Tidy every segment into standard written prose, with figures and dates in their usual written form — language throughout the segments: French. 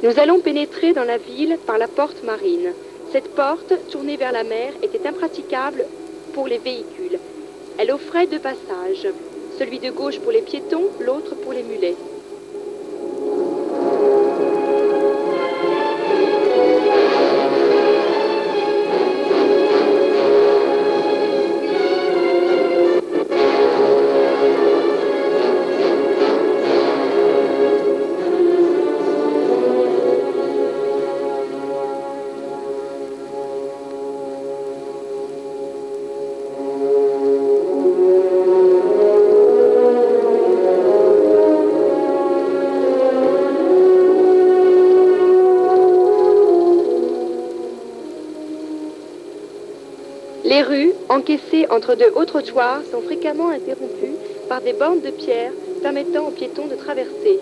Nous allons pénétrer dans la ville par la porte marine. Cette porte, tournée vers la mer, était impraticable pour les véhicules. Elle offrait deux passages, celui de gauche pour les piétons, l'autre pour les mulets. Les rues, encaissées entre deux hauts trottoirs, sont fréquemment interrompues par des bornes de pierre permettant aux piétons de traverser.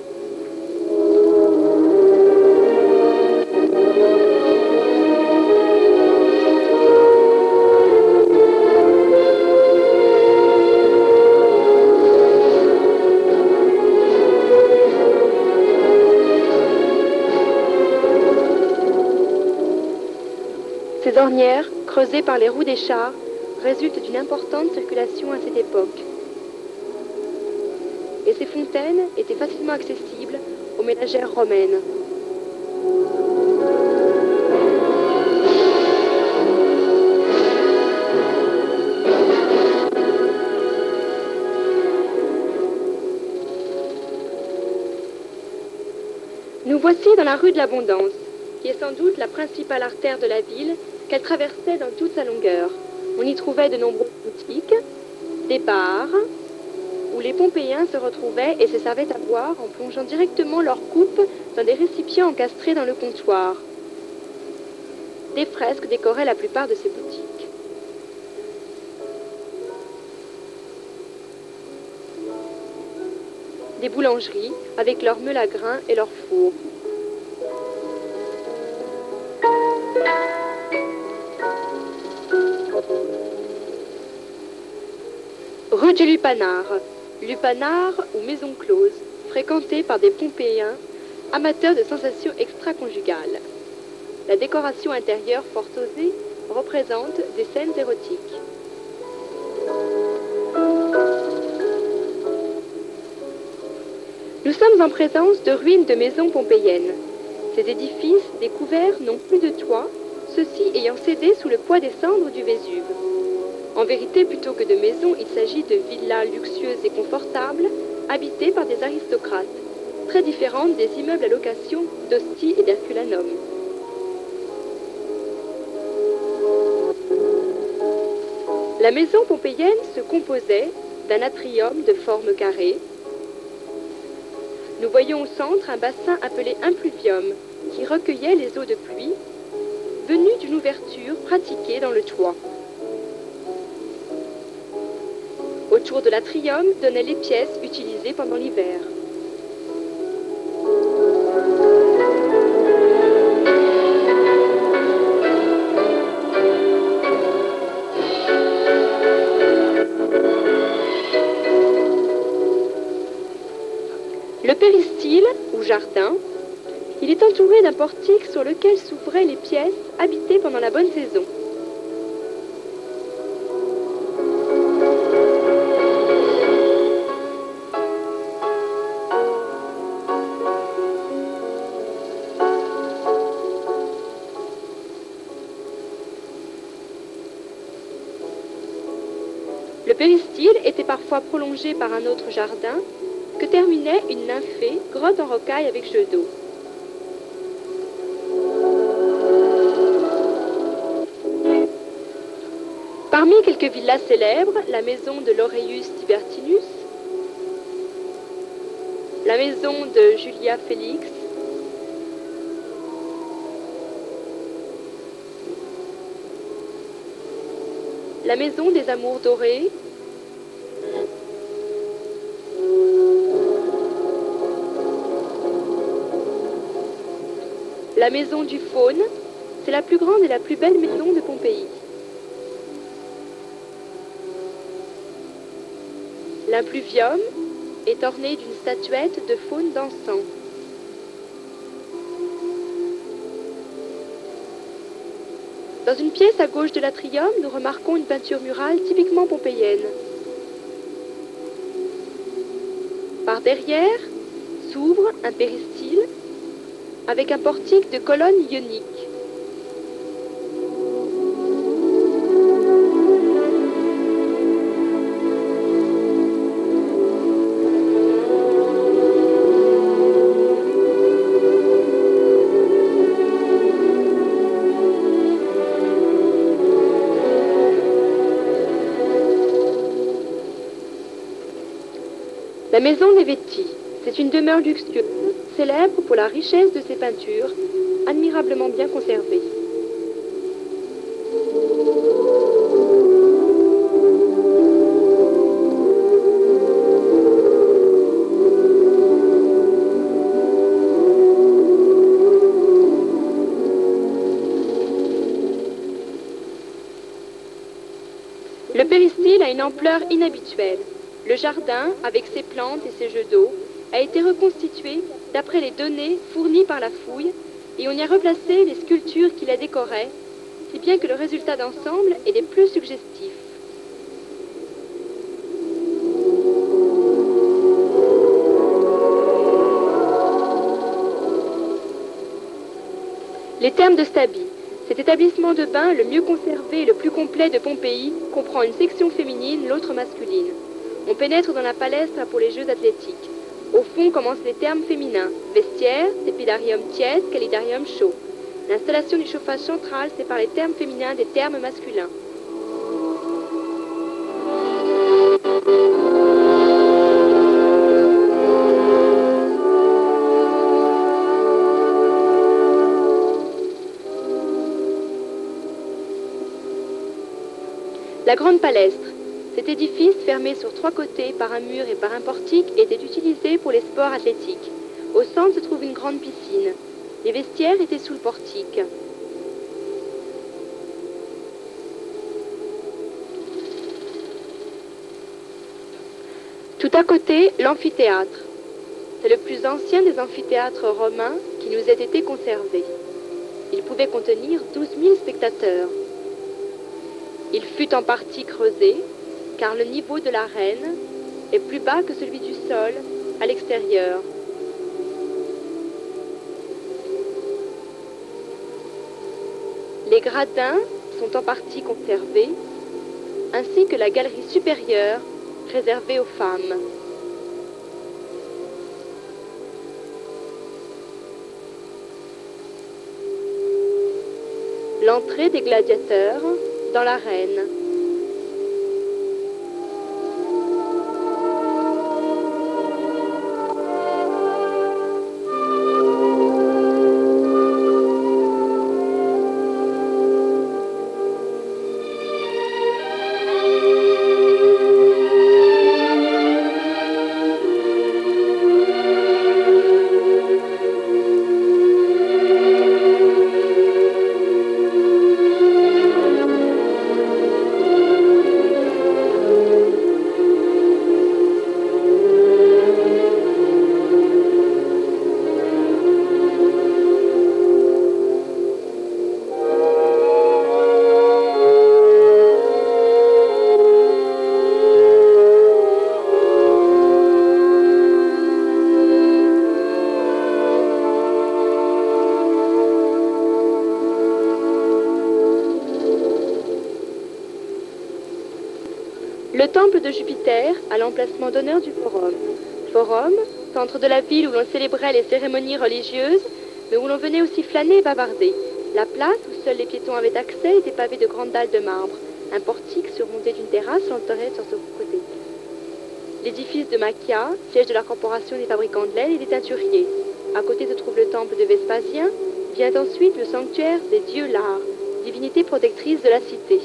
Ces ornières, creusées par les roues des chars, résultent d'une importante circulation à cette époque. Et ces fontaines étaient facilement accessibles aux ménagères romaines. Nous voici dans la rue de l'Abondance, qui est sans doute la principale artère de la ville, qu'elle traversait dans toute sa longueur. On y trouvait de nombreuses boutiques, des bars, où les Pompéiens se retrouvaient et se servaient à boire en plongeant directement leur coupe dans des récipients encastrés dans le comptoir. Des fresques décoraient la plupart de ces boutiques. Des boulangeries avec leurs meules à grains et leurs fours. Rue du Lupanar, lupanar ou maison close, fréquentée par des Pompéiens amateurs de sensations extra-conjugales. La décoration intérieure fort osée représente des scènes érotiques. Nous sommes en présence de ruines de maisons pompéiennes. Ces édifices découverts n'ont plus de toit, ceux-ci ayant cédé sous le poids des cendres du Vésuve. En vérité, plutôt que de maisons, il s'agit de villas luxueuses et confortables, habitées par des aristocrates, très différentes des immeubles à location d'Ostie et d'Herculanum. La maison pompéienne se composait d'un atrium de forme carrée. Nous voyons au centre un bassin appelé impluvium, qui recueillait les eaux de pluie, venues d'une ouverture pratiquée dans le toit. Autour de l'atrium donnaient les pièces utilisées pendant l'hiver. Le péristyle, ou jardin, il est entouré d'un portique sur lequel s'ouvraient les pièces habitées pendant la bonne saison. Le péristyle était parfois prolongé par un autre jardin que terminait une nymphée, grotte en rocaille avec jeu d'eau. Parmi quelques villas célèbres, la maison de Laureus Tibertinus, la maison de Julia Félix, la maison des Amours dorés, la maison du Faune, c'est la plus grande et la plus belle maison de Pompéi. L'impluvium est orné d'une statuette de faune dansant. Dans une pièce à gauche de l'atrium, nous remarquons une peinture murale typiquement pompéienne. Par derrière s'ouvre un péristyle avec un portique de colonnes ioniques. La maison des Vecchi, c'est une demeure luxueuse, célèbre pour la richesse de ses peintures, admirablement bien conservées. Le péristyle a une ampleur inhabituelle. Le jardin, avec ses plantes et ses jeux d'eau, a été reconstitué d'après les données fournies par la fouille et on y a replacé les sculptures qui la décoraient, si bien que le résultat d'ensemble est des plus suggestifs. Les thermes de Stabi. Cet établissement de bain le mieux conservé et le plus complet de Pompéi comprend une section féminine, l'autre masculine. On pénètre dans la palestre pour les Jeux athlétiques. Au fond commencent les thermes féminins. Vestiaire, tépidarium tiède, calidarium chaud. L'installation du chauffage central sépare les thermes féminins des thermes masculins. La grande palestre. Cet édifice, fermé sur 3 côtés par un mur et par un portique, était utilisé pour les sports athlétiques. Au centre se trouve une grande piscine. Les vestiaires étaient sous le portique. Tout à côté, l'amphithéâtre. C'est le plus ancien des amphithéâtres romains qui nous ait été conservé. Il pouvait contenir 12 000 spectateurs. Il fut en partie creusé, car le niveau de l'arène est plus bas que celui du sol à l'extérieur. Les gradins sont en partie conservés, ainsi que la galerie supérieure réservée aux femmes. L'entrée des gladiateurs dans l'arène. Le temple de Jupiter à l'emplacement d'honneur du Forum. Forum, centre de la ville où l'on célébrait les cérémonies religieuses, mais où l'on venait aussi flâner et bavarder. La place où seuls les piétons avaient accès était pavée de grandes dalles de marbre. Un portique surmonté d'une terrasse l'entourait sur ce côté. L'édifice de Machia, siège de la corporation des fabricants de laine et des teinturiers. À côté se trouve le temple de Vespasien. Vient ensuite le sanctuaire des dieux Lars, divinité protectrice de la cité.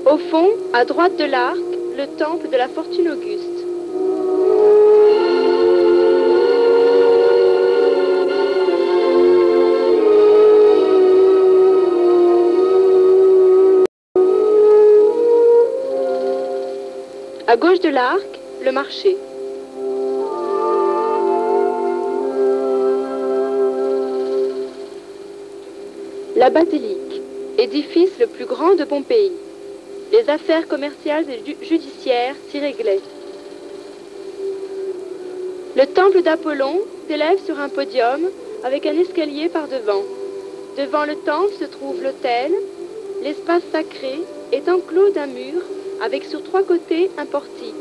Au fond, à droite de l'arc, le temple de la Fortune Auguste. gauche de l'arc, le marché. La basilique, édifice le plus grand de Pompéi. Les affaires commerciales et judiciaires s'y réglaient. Le temple d'Apollon s'élève sur un podium avec un escalier par devant. Devant le temple se trouve l'autel. L'espace sacré est enclos d'un mur avec sur 3 côtés un portique.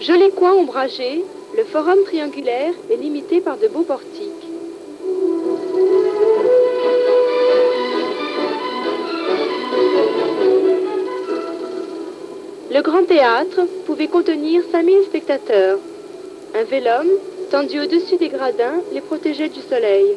Joli coin ombragé, le forum triangulaire est limité par de beaux portiques. Le grand théâtre pouvait contenir 5000 spectateurs. Un vélum, tendu au-dessus des gradins, les protégeait du soleil.